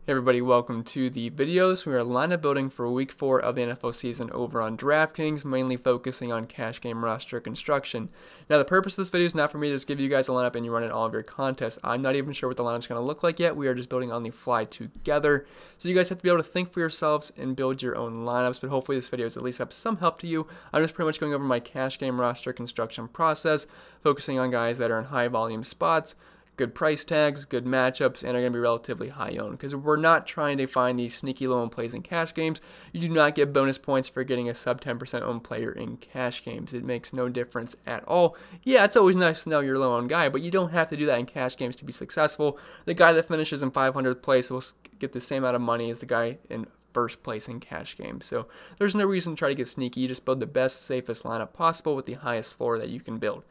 Hey everybody, welcome to the videos. We are lineup building for week 4 of the NFL season over on Draftkings, mainly focusing on cash game roster construction. Now the purpose of this video is not for me to just give you guys a lineup and you run in all of your contests. I'm not even sure what the lineup's going to look like yet. We are just building on the fly together. So you guys have to be able to think for yourselves and build your own lineups, but hopefully this video is at least have some help to you. I'm just pretty much going over my cash game roster construction process, focusing on guys that are in high volume spots, good price tags, good matchups, and are going to be relatively high owned. Because we're not trying to find these sneaky low owned plays in cash games. You do not get bonus points for getting a sub 10% owned player in cash games. It makes no difference at all. Yeah, it's always nice to know you're low owned guy, but you don't have to do that in cash games to be successful. The guy that finishes in 500th place will get the same amount of money as the guy in first place in cash games. So there's no reason to try to get sneaky. You just build the best, safest lineup possible with the highest floor that you can build.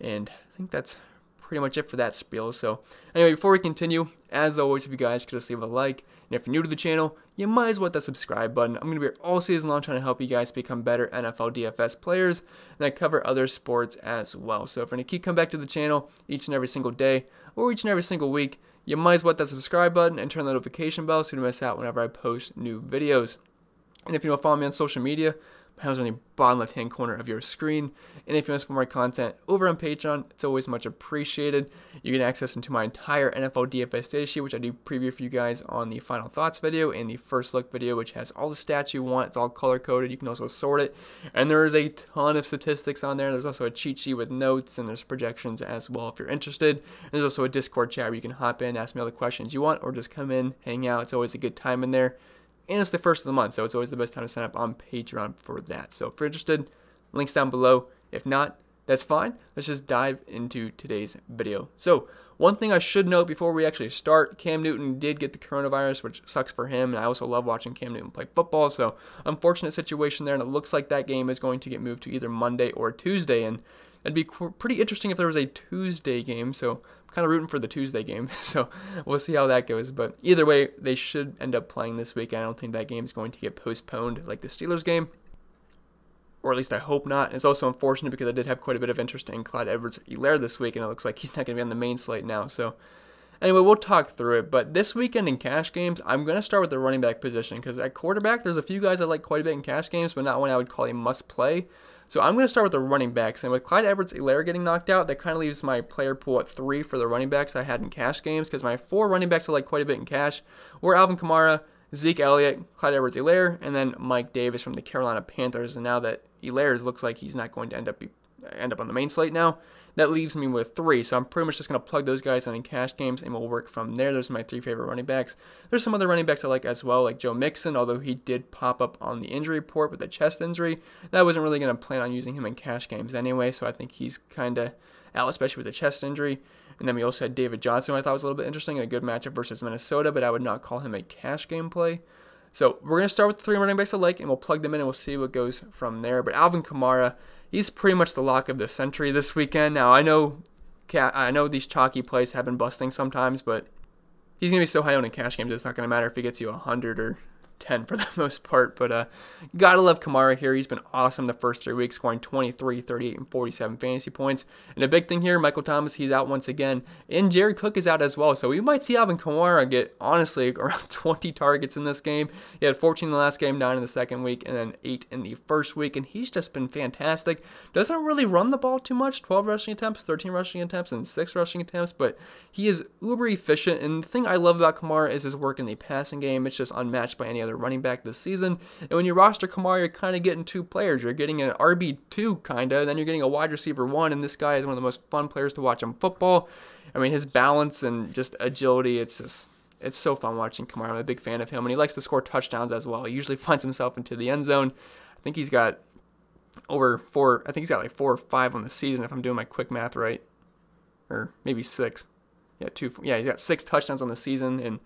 And I think that's pretty much it for that spiel. So anyway, before we continue, as always, if you guys could just leave a like, and if you're new to the channel, you might as well hit that subscribe button. I'm going to be here all season long trying to help you guys become better NFL DFS players, and I cover other sports as well. So if you're going to keep coming back to the channel each and every single day or each and every single week, you might as well hit that subscribe button and turn the notification bell so you don't miss out whenever I post new videos. And if you want to follow me on social media, my handle's on the bottom left hand corner of your screen. And if you want to support my content over on Patreon, it's always much appreciated. You get access into my entire NFL DFS data sheet, which I do preview for you guys on the final thoughts video and the first look video, which has all the stats you want. It's all color coded. You can also sort it. And there is a ton of statistics on there. There's also a cheat sheet with notes and there's projections as well if you're interested. And there's also a Discord chat where you can hop in, ask me all the questions you want, or just come in, hang out. It's always a good time in there. And it's the first of the month, so it's always the best time to sign up on Patreon for that. So if you're interested, links down below. If not, that's fine. Let's just dive into today's video. So one thing I should note before we actually start, Cam Newton did get the coronavirus, which sucks for him. And I also love watching Cam Newton play football. So unfortunate situation there. And it looks like that game is going to get moved to either Monday or Tuesday. And it'd be pretty interesting if there was a Tuesday game. So I'm kind of rooting for the Tuesday game. So we'll see how that goes. But either way, they should end up playing this week. I don't think that game is going to get postponed like the Steelers game. Or at least I hope not. It's also unfortunate because I did have quite a bit of interest in Clyde Edwards-Helaire this week. And it looks like he's not going to be on the main slate now. So anyway, we'll talk through it. But this weekend in cash games, I'm going to start with the running back position. Because at quarterback, there's a few guys I like quite a bit in cash games. But not one I would call a must play. So I'm going to start with the running backs, and with Clyde Edwards-Helaire getting knocked out, that kind of leaves my player pool at 3 for the running backs I had in cash games, because my 4 running backs I like quite a bit in cash were Alvin Kamara, Zeke Elliott, Clyde Edwards-Helaire, and then Mike Davis from the Carolina Panthers. And now that Helaire looks like he's not going to end up on the main slate now, that leaves me with 3. So I'm pretty much just going to plug those guys in cash games, and we'll work from there. Those are my 3 favorite running backs. There's some other running backs I like as well, like Joe Mixon, although he did pop up on the injury report with a chest injury. And I wasn't really going to plan on using him in cash games anyway, so I think he's kind of out, especially with the chest injury. And then we also had David Johnson, who I thought was a little bit interesting, in a good matchup versus Minnesota, but I would not call him a cash game play. So we're going to start with the 3 running backs I like, and we'll plug them in, and we'll see what goes from there. But Alvin Kamara, he's pretty much the lock of the century this weekend. Now, I know these chalky plays have been busting sometimes, but he's going to be so high owned in cash games, it's not going to matter if he gets you 100 or 10 for the most part. But gotta love Kamara here. He's been awesome the first 3 weeks, scoring 23, 38, and 47 fantasy points. And a big thing here, Michael Thomas, he's out once again, and Jared Cook is out as well. So we might see Alvin Kamara get, honestly, around 20 targets in this game. He had 14 in the last game, 9 in the second week, and then 8 in the first week. And he's just been fantastic. Doesn't really run the ball too much, 12 rushing attempts, 13 rushing attempts, and 6 rushing attempts. But he is uber efficient. And the thing I love about Kamara is his work in the passing game. It's just unmatched by any other running back this season. And when you roster Kamara, you're kind of getting 2 players. You're getting an RB2 kind of, and then you're getting a wide receiver 1, and this guy is one of the most fun players to watch in football. I mean, his balance and just agility, it's so fun watching Kamara. I'm a big fan of him, and he likes to score touchdowns as well. He usually finds himself into the end zone. I think he's got like 4 or 5 on the season if I'm doing my quick math right, or maybe 6. Yeah, he's got 6 touchdowns on the season, and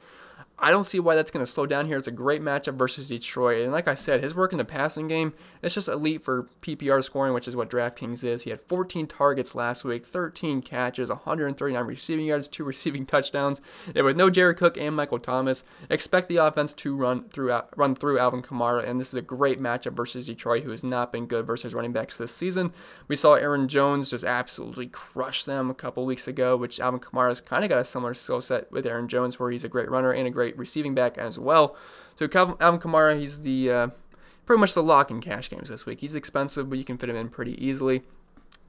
I don't see why that's going to slow down here. It's a great matchup versus Detroit. And like I said, his work in the passing game, it's just elite for PPR scoring, which is what Draftkings is. He had 14 targets last week, 13 catches, 139 receiving yards, 2 receiving touchdowns. There was no Jared Cook and Michael Thomas. Expect the offense to run through Alvin Kamara, and this is a great matchup versus Detroit, who has not been good versus running backs this season. We saw Aaron Jones just absolutely crush them a couple weeks ago, which Alvin Kamara's kind of got a similar skill set with Aaron Jones, where he's a great runner and a great great receiving back as well. So Alvin Kamara, he's the pretty much the lock in cash games this week. He's expensive, but you can fit him in pretty easily.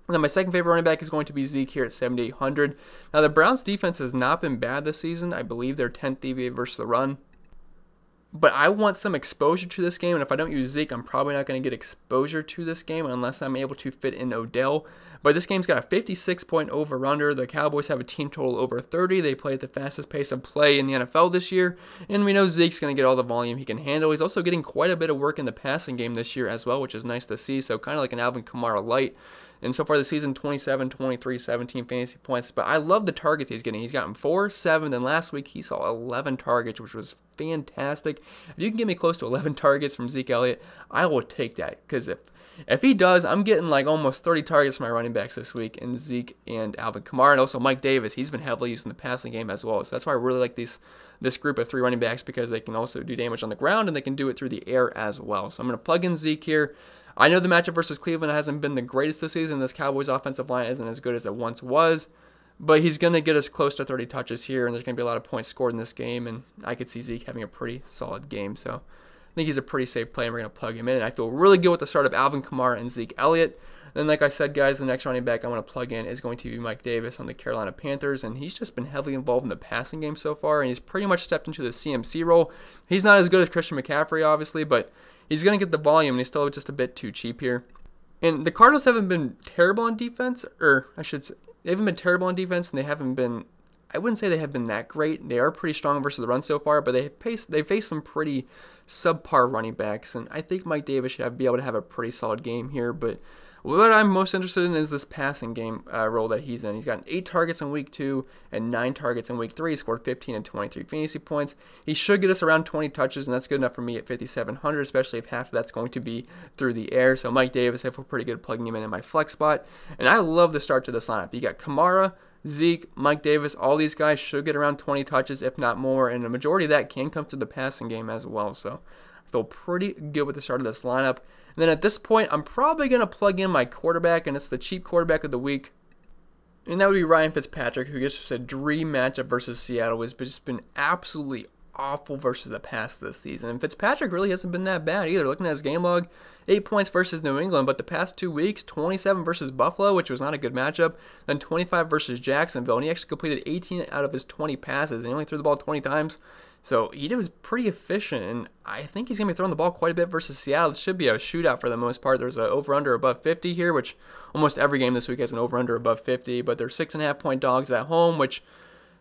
And then my second favorite running back is going to be Zeke here at 7,800. Now, the Browns' defense has not been bad this season. I believe they're 10th DVA versus the run. But I want some exposure to this game, and if I don't use Zeke, I'm probably not going to get exposure to this game unless I'm able to fit in Odell. But this game's got a 56-point over-under. The Cowboys have a team total over 30. They play at the fastest pace of play in the NFL this year, and we know Zeke's going to get all the volume he can handle. He's also getting quite a bit of work in the passing game this year as well, which is nice to see, so kind of like an Alvin Kamara light. And so far this season, 27, 23, 17 fantasy points. But I love the targets he's getting. He's gotten 4, 7, and last week he saw 11 targets, which was fantastic. If you can get me close to 11 targets from Zeke Elliott, I will take that. Because if he does, I'm getting like almost 30 targets from my running backs this week in Zeke and Alvin Kamara. And also Mike Davis. He's been heavily used in the passing game as well. So that's why I really like this group of 3 running backs, because they can also do damage on the ground and they can do it through the air as well. So I'm going to plug in Zeke here. I know the matchup versus Cleveland hasn't been the greatest this season. This Cowboys offensive line isn't as good as it once was. But he's going to get us close to 30 touches here, and there's going to be a lot of points scored in this game. And I could see Zeke having a pretty solid game. So I think he's a pretty safe play, and we're going to plug him in. And I feel really good with the start of Alvin Kamara and Zeke Elliott. Then, like I said, guys, the next running back I want to plug in is going to be Mike Davis on the Carolina Panthers. And he's just been heavily involved in the passing game so far, and he's pretty much stepped into the CMC role. He's not as good as Christian McCaffrey, obviously, but he's going to get the volume, and he's still just a bit too cheap here. And the Cardinals haven't been terrible on defense, or I should say, they haven't been terrible on defense, and they haven't been, I wouldn't say they have been that great. They are pretty strong versus the run so far, but they faced some pretty subpar running backs, and I think Mike Davis should be able to have a pretty solid game here. But what I'm most interested in is this passing game role that he's in. He's gotten 8 targets in week 2 and 9 targets in week 3. He scored 15 and 23 fantasy points. He should get us around 20 touches, and that's good enough for me at 5,700, especially if half of that's going to be through the air. So Mike Davis, I feel pretty good plugging him in my flex spot. And I love the start to this lineup. You got Kamara, Zeke, Mike Davis, all these guys should get around 20 touches, if not more, and the majority of that can come through the passing game as well. So I feel pretty good with the start of this lineup. And then at this point, I'm probably going to plug in my quarterback, and it's the cheap quarterback of the week. And that would be Ryan Fitzpatrick, who gets just a dream matchup versus Seattle. Has just been absolutely awful versus the pass this season. And Fitzpatrick really hasn't been that bad either. Looking at his game log, 8 points versus New England, but the past 2 weeks, 27 versus Buffalo, which was not a good matchup, then 25 versus Jacksonville, and he actually completed 18 out of his 20 passes, and he only threw the ball 20 times. So he was pretty efficient, and I think he's going to be throwing the ball quite a bit versus Seattle. This should be a shootout for the most part. There's an over-under above 50 here, which almost every game this week has an over-under above 50, but they're 6.5-point dogs at home, which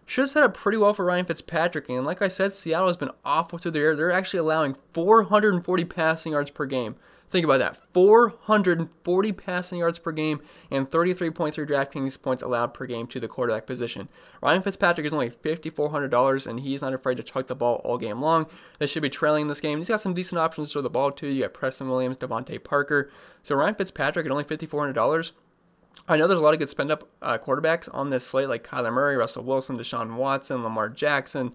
should set up pretty well for Ryan Fitzpatrick. And like I said, Seattle has been awful through the air. They're actually allowing 440 passing yards per game. Think about that, 440 passing yards per game and 33.3 Draftkings points allowed per game to the quarterback position. Ryan Fitzpatrick is only $5,400, and he's not afraid to chuck the ball all game long. They should be trailing this game. He's got some decent options to throw the ball too. You got Preston Williams, Devontae Parker. So Ryan Fitzpatrick at only $5,400. I know there's a lot of good spend-up quarterbacks on this slate, like Kyler Murray, Russell Wilson, Deshaun Watson, Lamar Jackson.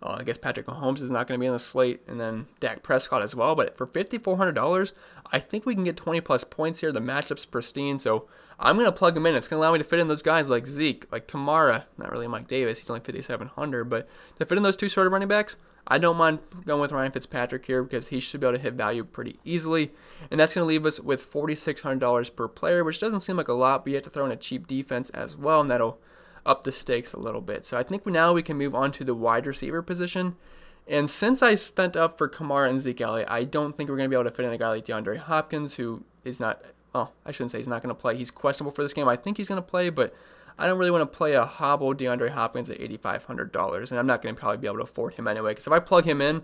I guess Patrick Mahomes is not going to be on the slate, and then Dak Prescott as well. But for $5,400, I think we can get 20-plus points here. The matchup's pristine, so I'm going to plug him in. It's going to allow me to fit in those guys like Zeke, like Kamara, not really Mike Davis. He's only $5,700, but to fit in those 2 sort of running backs, I don't mind going with Ryan Fitzpatrick here because he should be able to hit value pretty easily. And that's going to leave us with $4,600 per player, which doesn't seem like a lot, but you have to throw in a cheap defense as well, and that'll up the stakes a little bit. So I think now we can move on to the wide receiver position. And since I spent up for Kamara and Zeke Elliott, I don't think we're going to be able to fit in a guy like DeAndre Hopkins, who is not, well, I shouldn't say he's not going to play. He's questionable for this game. I think he's going to play, but I don't really want to play a hobble DeAndre Hopkins at $8,500, and I'm not going to probably be able to afford him anyway, because if I plug him in,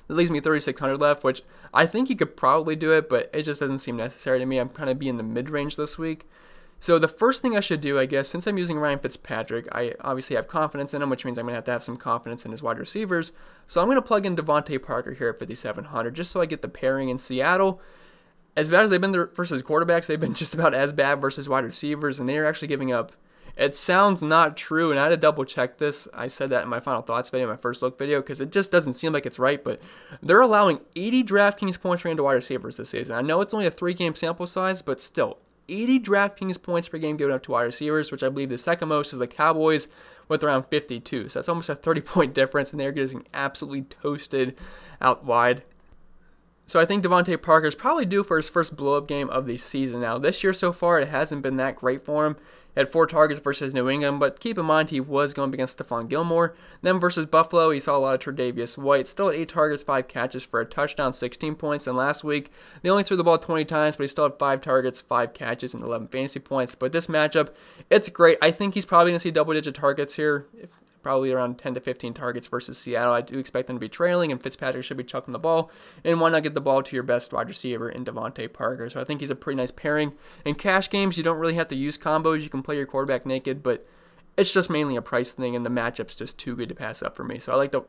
it leaves me $3,600 left, which I think he could probably do it, but it just doesn't seem necessary to me. I'm kind of be in the mid-range this week. So the first thing I should do, I guess, since I'm using Ryan Fitzpatrick, I obviously have confidence in him, which means I'm going to have some confidence in his wide receivers. So I'm going to plug in Devontae Parker here at $5,700 just so I get the pairing in Seattle. As bad as they've been versus quarterbacks, they've been just about as bad versus wide receivers, and they are actually giving up. It sounds not true, and I had to double check this. I said that in my final thoughts video, my first look video, because it just doesn't seem like it's right, but they're allowing 80 DraftKings points per game to wide receivers this season. I know it's only a 3-game sample size, but still, 80 DraftKings points per game given up to wide receivers, which I believe the second most is the Cowboys with around 52. So that's almost a 30-point difference, and they're getting absolutely toasted out wide. So I think Devontae Parker is probably due for his first blow-up game of the season. Now, this year so far, it hasn't been that great for him. He had 4 targets versus New England, but keep in mind he was going up against Stephon Gilmore. Then versus Buffalo, he saw a lot of Tre'Davious White. Still at 8 targets, 5 catches for a touchdown, 16 points. And last week, they only threw the ball 20 times, but he still had 5 targets, 5 catches, and 11 fantasy points. But this matchup, it's great. I think he's probably going to see double-digit targets here. Probably around 10 to 15 targets versus Seattle. I do expect them to be trailing, and Fitzpatrick should be chucking the ball. And why not get the ball to your best wide receiver in Devontae Parker? So I think he's a pretty nice pairing. In cash games, you don't really have to use combos. You can play your quarterback naked, but it's just mainly a price thing, and the matchup's just too good to pass up for me. So I like the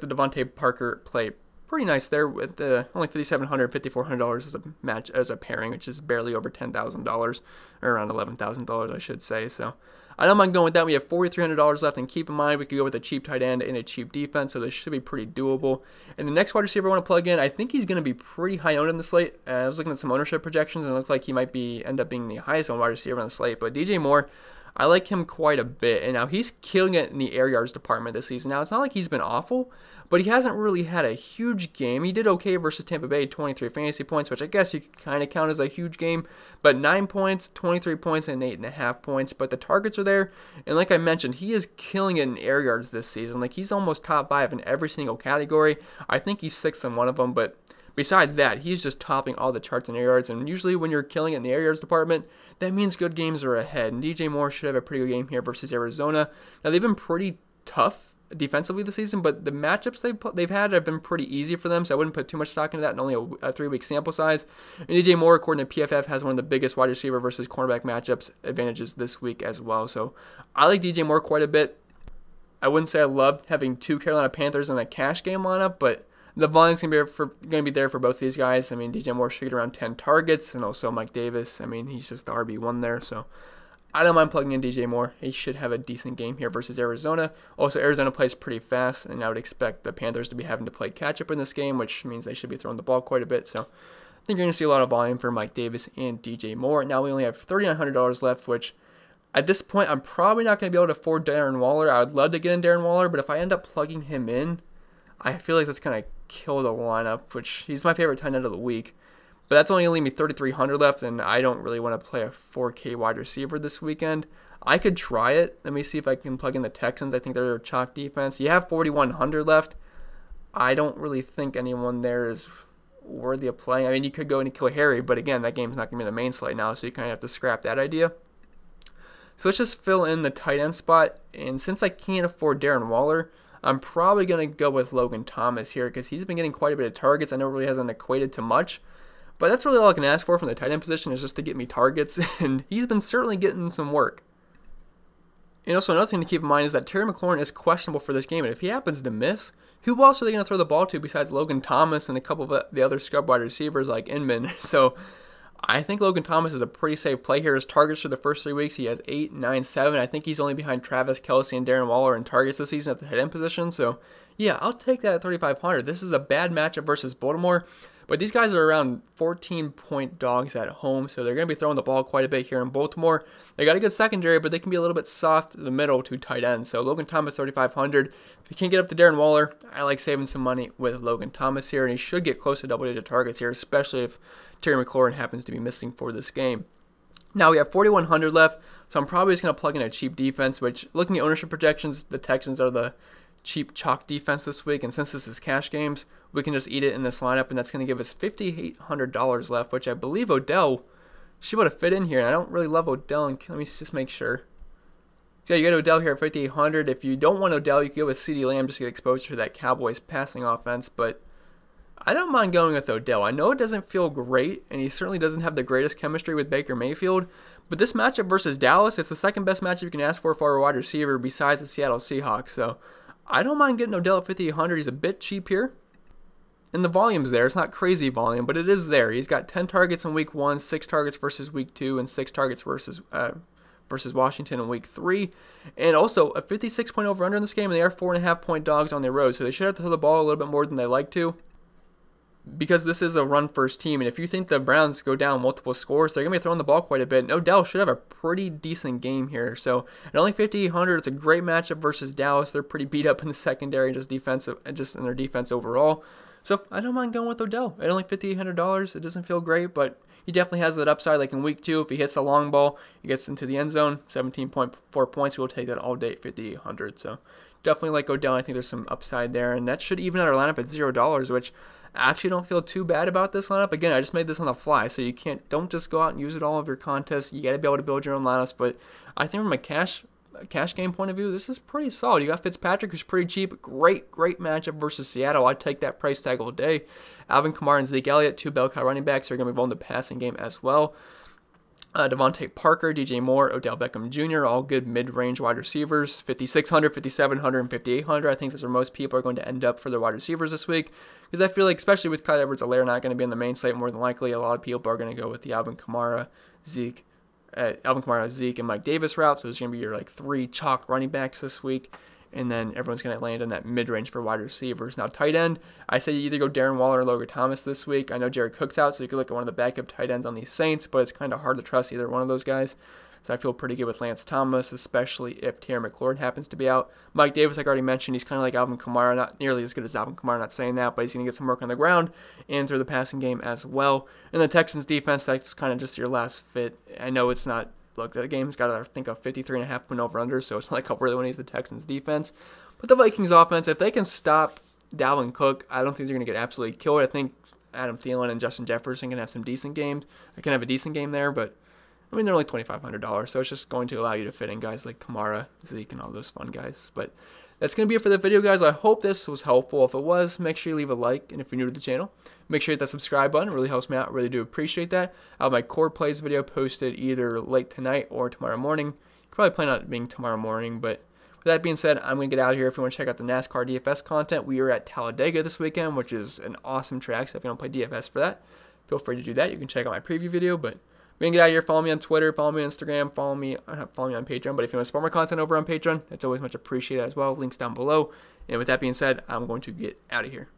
Devontae Parker play pretty nice there with only $5,700, $5,400 as a pairing, which is barely over $10,000 or around $11,000, I should say. So I don't mind going with that. We have $4,300 left, and keep in mind we could go with a cheap tight end and a cheap defense, so this should be pretty doable. And the next wide receiver I want to plug in, I think he's going to be pretty high owned in the slate. I was looking at some ownership projections, and it looks like he might end up being the highest owned wide receiver on the slate. But DJ Moore, I like him quite a bit, and now he's killing it in the air yards department this season. Now, it's not like he's been awful, but he hasn't really had a huge game. He did okay versus Tampa Bay, 23 fantasy points, which I guess you could kind of count as a huge game, but 9 points, 23 points, and 8.5 points, but the targets are there, and like I mentioned, he is killing it in air yards this season. Like, he's almost top 5 in every single category. I think he's 6th in one of them, but besides that, he's just topping all the charts in air yards, and usually when you're killing it in the air yards department, that means good games are ahead, and DJ Moore should have a pretty good game here versus Arizona. Now, they've been pretty tough defensively this season, but the matchups they've had have been pretty easy for them, so I wouldn't put too much stock into that in only a 3-week sample size. And DJ Moore, according to PFF, has one of the biggest wide receiver versus cornerback matchups advantages this week as well, so I like DJ Moore quite a bit. I wouldn't say I love having 2 Carolina Panthers in a cash game lineup, but the volume's going to be there for both these guys. I mean, DJ Moore should get around 10 targets, and also Mike Davis. I mean, he's just the RB1 there, so I don't mind plugging in DJ Moore. He should have a decent game here versus Arizona. Also, Arizona plays pretty fast, and I would expect the Panthers to be having to play catch-up in this game, which means they should be throwing the ball quite a bit. So I think you're going to see a lot of volume for Mike Davis and DJ Moore. Now we only have $3,900 left, which at this point, I'm probably not going to be able to afford Darren Waller. I would love to get in Darren Waller, but if I end up plugging him in, I feel like that's going to kill the lineup, which he's my favorite tight end of the week. But that's only leaving me $3,300 left, and I don't really want to play a 4K wide receiver this weekend. I could try it. Let me see if I can plug in the Texans. I think they're a chalk defense. You have $4,100 left. I don't really think anyone there is worthy of playing. I mean, you could go and kill Harry, but again, that game's not going to be the main slate now, so you kind of have to scrap that idea. So let's just fill in the tight end spot, and since I can't afford Darren Waller, I'm probably going to go with Logan Thomas here because he's been getting quite a bit of targets. I know it really hasn't equated to much, but that's really all I can ask for from the tight end position is just to get me targets, and he's been certainly getting some work. And also another thing to keep in mind is that Terry McLaurin is questionable for this game, and if he happens to miss, who else are they going to throw the ball to besides Logan Thomas and a couple of the other scrub wide receivers like Inman? So I think Logan Thomas is a pretty safe play here. His targets for the first 3 weeks, he has 8, 9, 7. I think he's only behind Travis Kelce and Darren Waller in targets this season at the tight end position. So yeah, I'll take that at $3,500. This is a bad matchup versus Baltimore, but these guys are around 14-point dogs at home, so they're going to be throwing the ball quite a bit here in Baltimore. They got a good secondary, but they can be a little bit soft in the middle to tight end. So Logan Thomas, $3,500. If you can't get up to Darren Waller, I like saving some money with Logan Thomas here, and he should get close to double-digit targets here, especially if Terry McLaurin happens to be missing for this game. Now we have $4,100 left, so I'm probably just going to plug in a cheap defense, which, looking at ownership projections, the Texans are the cheap chalk defense this week, and since this is cash games, we can just eat it in this lineup, and that's going to give us $5,800 left, which I believe Odell should would have fit in here, and I don't really love Odell, and let me just make sure. So yeah, you get Odell here at $5,800. If you don't want Odell, you can go with CeeDee Lamb just to get exposure to that Cowboys passing offense, but I don't mind going with Odell. I know it doesn't feel great, and he certainly doesn't have the greatest chemistry with Baker Mayfield, but this matchup versus Dallas, it's the second best matchup you can ask for a wide receiver besides the Seattle Seahawks, so I don't mind getting Odell at $5,800. He's a bit cheap here, and the volume's there. It's not crazy volume, but it is there. He's got 10 targets in week 1, 6 targets versus week 2, and 6 targets versus Washington in week 3, and also a 56-point over-under in this game, and they are 4.5-point dogs on the road, so they should have to throw the ball a little bit more than they like to. because this is a run-first team, and if you think the Browns go down multiple scores, they're going to be throwing the ball quite a bit. And Odell should have a pretty decent game here. So at only 5,800, it's a great matchup versus Dallas. They're pretty beat up in the secondary, just in their defense overall. So I don't mind going with Odell at only $5,800. It doesn't feel great, but he definitely has that upside. Like in week 2, if he hits the long ball, he gets into the end zone, 17.4 points. We'll take that all day at 5,800. So definitely like Odell. I think there's some upside there, and that should even out our lineup at $0, which I actually don't feel too bad about this lineup. Again, I just made this on the fly, so don't just go out and use it all of your contests. You got to be able to build your own lineups. But I think from a cash game point of view, this is pretty solid. You got Fitzpatrick, who's pretty cheap. Great matchup versus Seattle. I'd take that price tag all day. Alvin Kamara and Zeke Elliott, 2 bell cow running backs, are going to be involved in the passing game as well. Devontae Parker, DJ Moore, Odell Beckham Jr., all good mid-range wide receivers. 5,600, 5,700, and 5,800. I think those are most people are going to end up for their wide receivers this week. Because I feel like, especially with Clyde Edwards-Helaire not going to be on the main slate, more than likely, a lot of people are going to go with the Alvin Kamara, Zeke, and Mike Davis route. So there's going to be your 3 chalk running backs this week. And then everyone's going to land in that mid-range for wide receivers. Now, tight end, I say you either go Darren Waller or Logan Thomas this week. I know Jared Cook's out, so you could look at one of the backup tight ends on these Saints, but it's kind of hard to trust either one of those guys. So I feel pretty good with Lance Thomas, especially if Terry McLaurin happens to be out. Mike Davis, like I already mentioned, he's kind of like Alvin Kamara, not nearly as good as Alvin Kamara, not saying that, but he's going to get some work on the ground and through the passing game as well. And the Texans defense, that's kind of just your last fit. I know it's not, look, the game's got, I think, a 53.5 point over-under, so it's not like I really want to use the Texans defense. But the Vikings offense, if they can stop Dalvin Cook, I don't think they're going to get absolutely killed. I think Adam Thielen and Justin Jefferson can have some decent games. I can have a decent game there, but I mean, they're only $2,500, so it's just going to allow you to fit in guys like Kamara, Zeke, and all those fun guys. But that's going to be it for the video, guys. I hope this was helpful. If it was, make sure you leave a like, and if you're new to the channel, make sure you hit that subscribe button. It really helps me out. I really do appreciate that. I'll have my core plays video posted either late tonight or tomorrow morning. You probably plan on it being tomorrow morning, but with that being said, I'm going to get out of here. If you want to check out the NASCAR DFS content, we are at Talladega this weekend, which is an awesome track, so if you don't play DFS for that, feel free to do that. You can check out my preview video, but we're going to get out of here. Follow me on Twitter, follow me on Instagram, follow me on Patreon, but if you want to support my content over on Patreon, it's always much appreciated as well. Links down below. And with that being said, I'm going to get out of here.